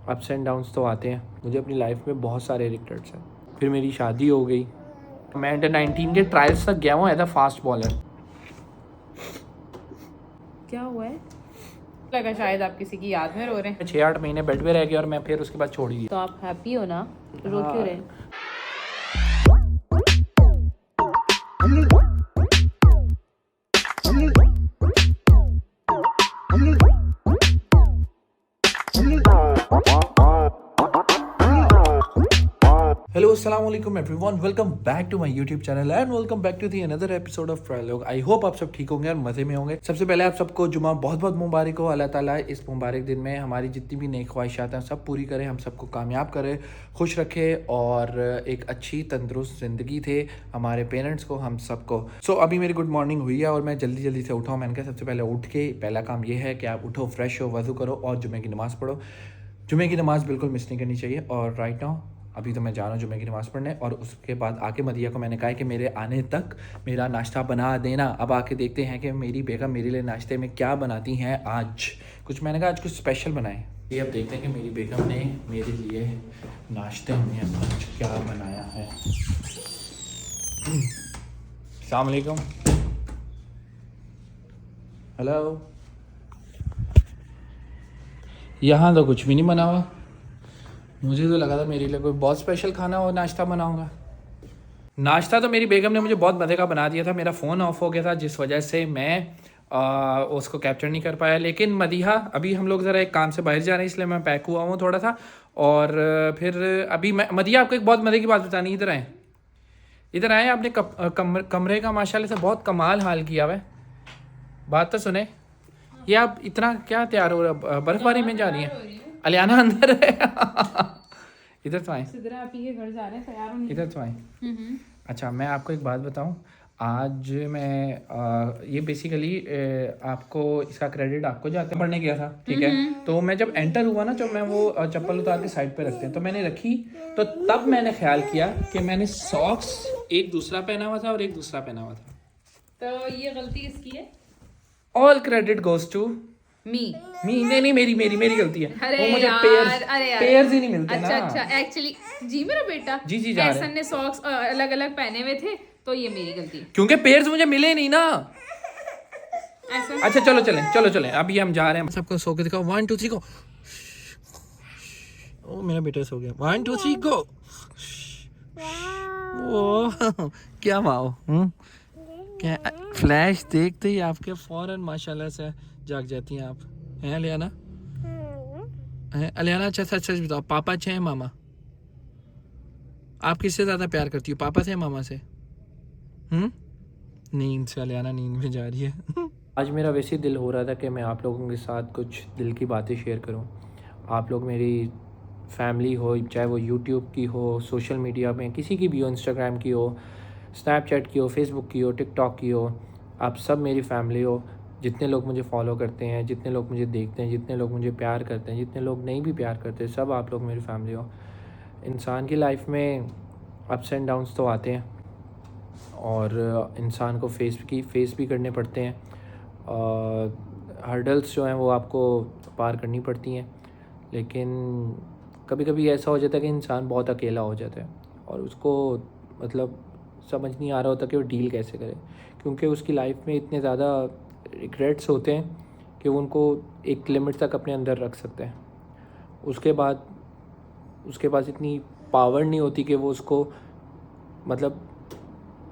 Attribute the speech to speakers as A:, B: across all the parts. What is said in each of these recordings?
A: Ups and downs तो आते हैं। मुझे अपनी लाइफ में बहुत सारे रिग्रेट्स हैं। फिर मेरी शादी हो गई। मैं अंडर 19 के ट्रायल्स तक गया हूँ एज अ फास्ट बॉलर।
B: क्या हुआ है? लगा शायद आप किसी की याद में रो रहे हैं।
A: 6-8 महीने बेड पे रह गया और मैं फिर उसके बाद छोड़ ही
B: तो आप हैप्पी हो ना? रो
A: हाँ।
B: क्यों रहे हैं?
A: हेलो अस्सलाम वालेकुम everyone, welcome back to my YouTube channel and welcome back to the another episode of Trialogue. I hope आप सब ठीक होंगे और मज़े में होंगे। सबसे पहले आप सबको जुमा बहुत बहुत मुबारक हो। अल्लाह ताला इस मुबारक दिन में हमारी जितनी भी नेक ख्वाहिशात हैं सब पूरी करे, हम सबको कामयाब करे, खुश रखे और एक अच्छी तंदुरुस्त ज़िंदगी थे हमारे पेरेंट्स को, हम सबको। सो अभी मेरी गुड मॉर्निंग हुई है और मैं जल्दी जल्दी से उठा हूँ। मैंने कहा सबसे पहले उठ के पहला काम ये है कि आप उठो, फ्रेश हो, वज़ू करो और जुमे की नमाज़ पढ़ो। जुमे की नमाज़ बिल्कुल मिस नहीं करनी चाहिए। और राइट नाउ अभी तो मैं जा रहा हूँ जुमे की नमाज़ पढ़ने और उसके बाद आके मदिया को मैंने कहा है कि मेरे आने तक मेरा नाश्ता बना देना। अब आके देखते हैं कि मेरी बेगम मेरे लिए नाश्ते में क्या बनाती हैं आज। कुछ मैंने कहा आज कुछ स्पेशल बनाए। ये अब देखते हैं कि मेरी बेगम ने मेरे लिए नाश्ते में आज क्या बनाया है। अस्सलाम वालेकुम। हेलो। यहाँ तो कुछ भी नहीं बना हुआ। मुझे तो लगा था मेरे लिए कोई बहुत स्पेशल खाना और नाश्ता बनाऊंगा। नाश्ता तो मेरी बेगम ने मुझे बहुत मज़े का बना दिया था। मेरा फ़ोन ऑफ हो गया था जिस वजह से मैं उसको कैप्चर नहीं कर पाया। लेकिन मदीहा, अभी हम लोग ज़रा एक काम से बाहर जा रहे हैं इसलिए मैं पैक हुआ हूँ थोड़ा सा। और फिर अभी मैं मदीहा आपको एक बहुत मज़े की बात बतानी। इधर आए, इधर आए। आपने कमरे का माशाल्लाह से बहुत कमाल हाल किया हुआ है। बात तो सुने। ये आप इतना क्या तैयार हो रहा, बर्फबारी में जा रही हैं? अलियाना अंदर है। इधर तो आए,
B: आप ही के घर जा रहे हैं, तैयार होने।
A: इधर तो आए। अच्छा, मैं आपको एक बात बताऊं। आज मैं ये बेसिकली आपको इसका क्रेडिट आपको जाते पढ़ने गया था, ठीक है। तो मैं जब एंटर हुआ ना, जब मैं वो चप्पल उतार के साइड पे रखते हैं तो मैंने रखी, तो तब मैंने ख्याल किया कि मैंने सॉक्स एक दूसरा पहना हुआ था और एक दूसरा पहना हुआ था।
B: तो ये गलती किसकी है?
A: All credit goes to
B: me.
A: नहीं, मेरी गलती है।
B: अरे
A: वो मुझे
B: यार,
A: पेयर्स ही नहीं मिलते
B: अच्छा
A: ना।
B: अच्छा, एक्चुअली जी मेरा बेटा
A: जी जा रहे
B: एहसन ने सॉक्स अलग अलग पहने हुए थे, तो ये मेरी गलती है।
A: क्योंकि पेयर्स मुझे मिले नहीं ना।
B: ऐसा
A: अच्छा चलो चलें अभी हम जा रहे हैं। सबको सो के दिखाओ। 1 2 3 गो। ओ मेरा बेटा सो गया। 1 2 3 गो। ओ क्या वाओ। क्या फ्लैश देखते ही आपके फौरन माशाल्लाह से जाग जाती हैं आप, हैं अलियाना? हैं अलियाना? अच्छा सच सच बताओ, पापा अच्छे हैं मामा? आप किससे ज़्यादा प्यार करती हो, पापा से या मामा से? नींद से, अलियाना नींद में जा रही है। आज मेरा वैसे ही दिल हो रहा था कि मैं आप लोगों के साथ कुछ दिल की बातें शेयर करूं। आप लोग मेरी फैमिली हो, चाहे वो यूट्यूब की हो, सोशल मीडिया में किसी की भी हो, इंस्टाग्राम की हो, स्नैपचैट की हो, फेसबुक की हो, टिकटॉक की हो, आप सब मेरी फैमिली हो। जितने लोग मुझे फॉलो करते हैं, जितने लोग मुझे देखते हैं, जितने लोग मुझे प्यार करते हैं, जितने लोग नहीं भी प्यार करते, सब आप लोग मेरी फैमिली हो। इंसान की लाइफ में अप्स एंड डाउन्स तो आते हैं और इंसान को फेस भी करने पड़ते हैं। हर्डल्स जो हैं वो आपको पार करनी पड़ती हैं। लेकिन कभी कभी ऐसा हो जाता है कि इंसान बहुत अकेला हो जाता है और उसको मतलब समझ नहीं आ रहा होता कि वो डील कैसे करे, क्योंकि उसकी लाइफ में इतने ज़्यादा रिग्रेट्स होते हैं कि वो उनको एक लिमिट तक अपने अंदर रख सकते हैं। उसके बाद उसके पास इतनी पावर नहीं होती कि वो उसको मतलब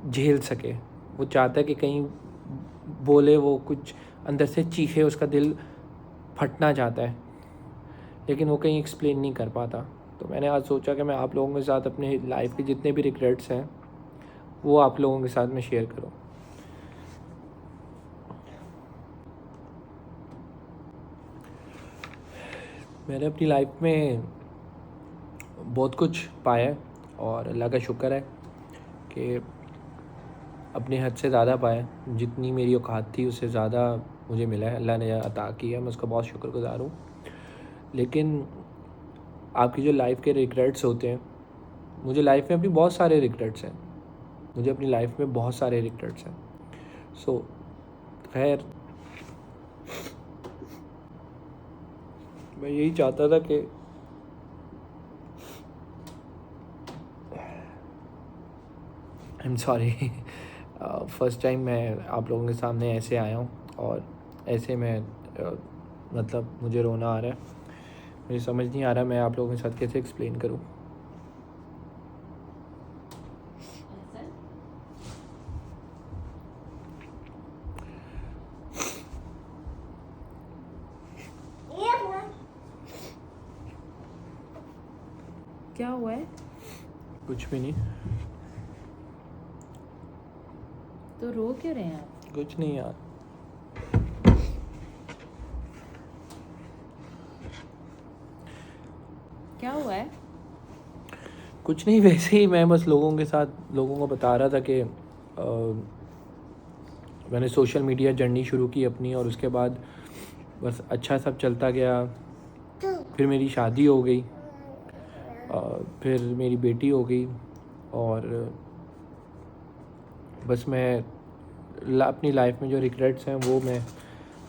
A: झेल सके। वो चाहता है कि कहीं बोले, वो कुछ अंदर से चीखे, उसका दिल फटना चाहता है, लेकिन वो कहीं एक्सप्लेन नहीं कर पाता। तो मैंने आज सोचा कि मैं आप लोगों के साथ अपने लाइफ के जितने भी रिग्रेट्स हैं वो आप लोगों के साथ में शेयर करूं। मैंने अपनी लाइफ में बहुत कुछ पाया है और अल्लाह का शुक्र है कि अपने हद से ज़्यादा पाया। जितनी मेरी औकात थी उससे ज़्यादा मुझे मिला है, अल्लाह ने अता किया, मैं उसका बहुत शुक्रगुज़ार हूँ। लेकिन आपकी जो लाइफ के रिग्रेट्स होते हैं, मुझे लाइफ में अपनी बहुत सारे रिग्रेट्स हैं। मुझे अपनी लाइफ में बहुत सारे रिग्रेट्स हैं। सो खैर, मैं यही चाहता था कि I am sorry. First time मैं आप लोगों के सामने ऐसे आया हूँ और ऐसे मैं मतलब मुझे रोना आ रहा है। मुझे समझ नहीं आ रहा मैं आप लोगों के साथ कैसे एक्सप्लेन करूँ।
B: क्या हुआ है?
A: कुछ भी नहीं,
B: तो रो क्यों रहे हैं आप?
A: कुछ नहीं यार।
B: क्या हुआ है?
A: कुछ नहीं, वैसे ही मैं बस लोगों के साथ लोगों को बता रहा था कि मैंने सोशल मीडिया जर्नी शुरू की अपनी, और उसके बाद बस अच्छा सब चलता गया। फिर मेरी शादी हो गई, फिर मेरी बेटी हो गई, और बस मैं अपनी लाइफ में जो रिग्रेट्स हैं वो मैं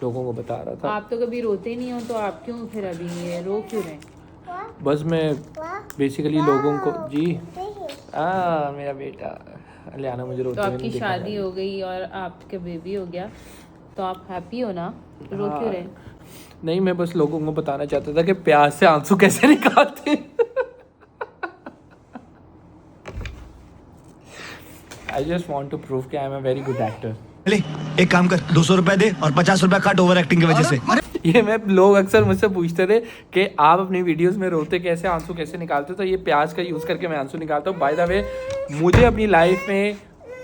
A: लोगों को बता रहा था।
B: आप तो कभी रोते नहीं हो, तो आप क्यों फिर अभी ये रो क्यों रहे हैं?
A: बस मैं बेसिकली लोगों को जी मेरा बेटा ले आना, मुझे रोते
B: तो
A: हुए
B: आपकी
A: नहीं देखा
B: शादी
A: मैंने।
B: हो गई और आपके बेबी हो गया, तो आप हैप्पी हो ना? रो
A: हाँ,
B: क्यों रहे?
A: नहीं, मैं बस लोगों को बताना चाहता था कि प्यार से आंसू कैसे निकालते हैं। I just want to prove कि I am a very good actor.
C: ले एक काम कर, 200 रुपए दे और 50 रुपए काट ओवर एक्टिंग की वजह से।
A: ये मैं लोग अक्सर मुझसे पूछते थे कि आप अपनी वीडियोस में रोते कैसे, आंसू कैसे निकालते हो, तो ये प्याज का यूज़ करके मैं आंसू निकालता हूँ। बाय द वे, मुझे अपनी लाइफ में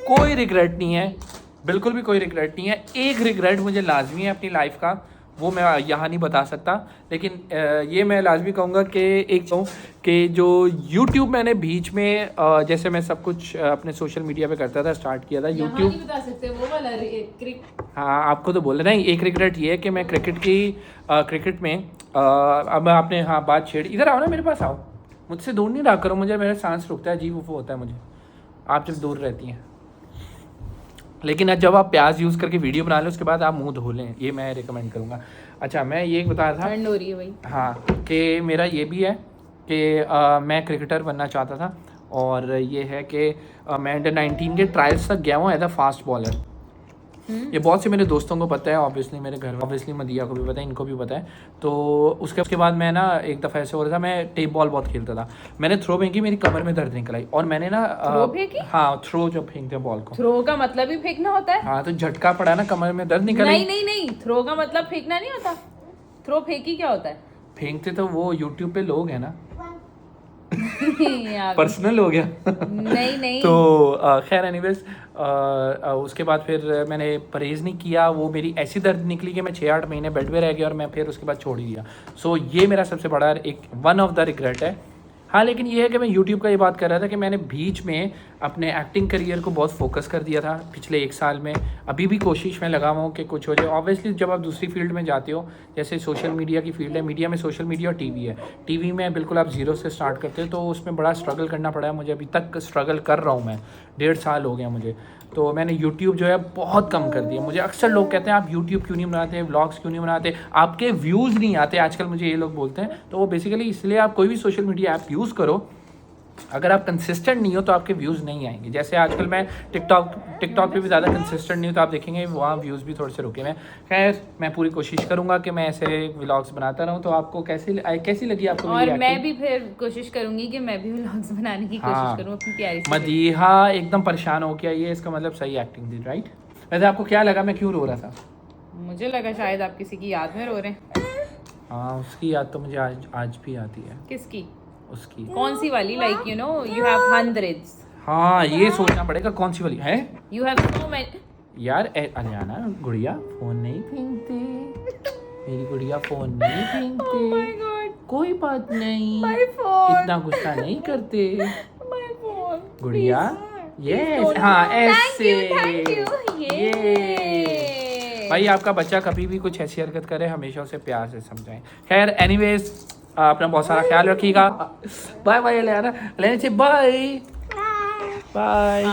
A: कोई रिग्रेट नहीं है, बिल्कुल भी कोई रिग्रेट नहीं है। एक रिग्रेट मुझे लाजमी है अपनी लाइफ का, वो मैं यहाँ नहीं बता सकता, लेकिन ये मैं लाजमी कहूँगा कि एक कि जो YouTube मैंने बीच में जैसे मैं सब कुछ अपने सोशल मीडिया पे करता था, स्टार्ट किया था YouTube।
B: नहीं बता सकते वो वाला
A: हाँ, आपको तो बोल रहे नहीं। एक रिग्रेट ये है कि मैं क्रिकेट में अब आपने हाँ बात छेड़ी। इधर आओ ना, मेरे पास आओ, मुझसे दूर नहीं रहा करो, मुझे मेरा सांस रुकता है, अजीब वो होता है मुझे आप जब दूर रहती हैं। लेकिन जब आप प्याज यूज़ करके वीडियो बना लें उसके बाद आप मुंह धो लें, ये मैं रिकमेंड करूँगा। अच्छा, मैं ये बता रहा था,
B: ठंड हो रही है भाई।
A: हाँ, कि मेरा ये भी है कि मैं क्रिकेटर बनना चाहता था, और ये है कि मैं अंडर 19 के ट्रायल्स तक गया हूँ एज अ फास्ट बॉलर। ये बहुत से मेरे दोस्तों को पता है, ऑब्वियसली मेरे घर में, ऑब्वियसली मदिया को भी पता है, इनको भी पता है। तो उसके बाद मैं ना एक दफ़ा ऐसे हो रहा था, मैं टेप बॉल बहुत खेलता था, मैंने थ्रो फेंकी, मेरी कमर में दर्द निकल आई, और मैंने ना
B: थ्रो फेंकी?
A: हाँ, थ्रो जब फेंकते हैं बॉल को।
B: थ्रो का मतलब ही फेंकना होता है?
A: हाँ, तो झटका पड़ा ना, कमर में दर्द निकल आई।
B: नहीं, थ्रो का मतलब फेंकना नहीं होता। थ्रो फेंकी क्या होता है?
A: फेंकते तो वो यूट्यूब पे लोग हैं ना,
B: यार,
A: पर्सनल हो गया।
B: नहीं
A: तो खैर एनीवेज, उसके बाद फिर मैंने परहेज़ नहीं किया, वो मेरी ऐसी दर्द निकली कि मैं 6-8 महीने बेड पे रह गया, और मैं फिर उसके बाद छोड़ ही दिया। सो ये मेरा सबसे बड़ा एक वन ऑफ द रिग्रेट है। हाँ, लेकिन ये है कि मैं यूट्यूब का ये बात कर रहा था कि मैंने बीच में अपने एक्टिंग करियर को बहुत फोकस कर दिया था पिछले 1 साल में। अभी भी कोशिश में लगा हुआ हूँ कि कुछ हो जाए। ऑब्वियसली जब आप दूसरी फील्ड में जाते हो, जैसे सोशल मीडिया की फील्ड है, मीडिया में सोशल मीडिया और टीवी है, टीवी में बिल्कुल आप ज़ीरो से स्टार्ट करते हो, तो उसमें बड़ा स्ट्रगल करना पड़ा है मुझे। अभी तक स्ट्रगल कर रहा हूँ मैं, 1.5 साल हो गया मुझे। तो मैंने यूट्यूब जो है बहुत कम कर दिया। मुझे अक्सर लोग कहते हैं आप यूट्यूब क्यों नहीं बनाते, व्लॉग्स क्यों नहीं बनाते, आपके व्यूज़ नहीं आते आजकल, मुझे ये लोग बोलते हैं। तो वो बेसिकली इसलिए आप कोई भी सोशल मीडिया ऐप यूज़ करो, अगर आप कंसिस्टेंट नहीं हो तो आपके व्यूज़ नहीं आएंगे। जैसे आजकल मैं टिकटॉक पे भी ज़्यादा कंसिस्टेंट नहीं हूँ, तो आप देखेंगे वहाँ व्यूज़ भी थोड़े से रुके हुए हैं। खैर, मैं पूरी कोशिश करूँगा कि मैं ऐसे व्लॉग्स बनाता रहूँ। तो आपको कैसी लगी आपको?
B: और मैं भी फिर कोशिश करूंगी कि मैं भी व्लॉग्स बनाने की कोशिश करूँ अपनी प्यारी सी।
A: मदीहा एकदम परेशान हो गया, ये इसका मतलब सही एक्टिंग थी, राइट? वैसे आपको क्या लगा मैं क्यों रो रहा था?
B: मुझे लगा शायद आप किसी की याद में रो रहे हैं।
A: हाँ, उसकी याद तो मुझे आज भी आती है।
B: किसकी?
A: उसकी।
B: कौन सी वाली? Like you know you have hundreds.
A: हाँ, ये सोचना पड़ेगा कौन सी वाली है।
B: You have so many.
A: यार अलियाना, गुड़िया फोन नहीं फेंकते, मेरी गुड़िया फोन नहीं फेंकते।
B: Oh my God.
A: कोई बात नहीं,
B: My phone.
A: इतना गुस्सा नहीं करते
B: My phone.
A: गुड़िया।
B: Please.
A: यस,
B: Don't-
A: हाँ,
B: Thank you,
A: ऐसे।
B: thank you.
A: ये भाई, आपका बच्चा कभी भी कुछ ऐसी हरकत करे, हमेशा उसे प्यार से समझाएं। खैर एनीवेज, अपना बहुत सारा ख्याल रखिएगा। बाय बाय अलियाना, अलियाना से बाय बाय।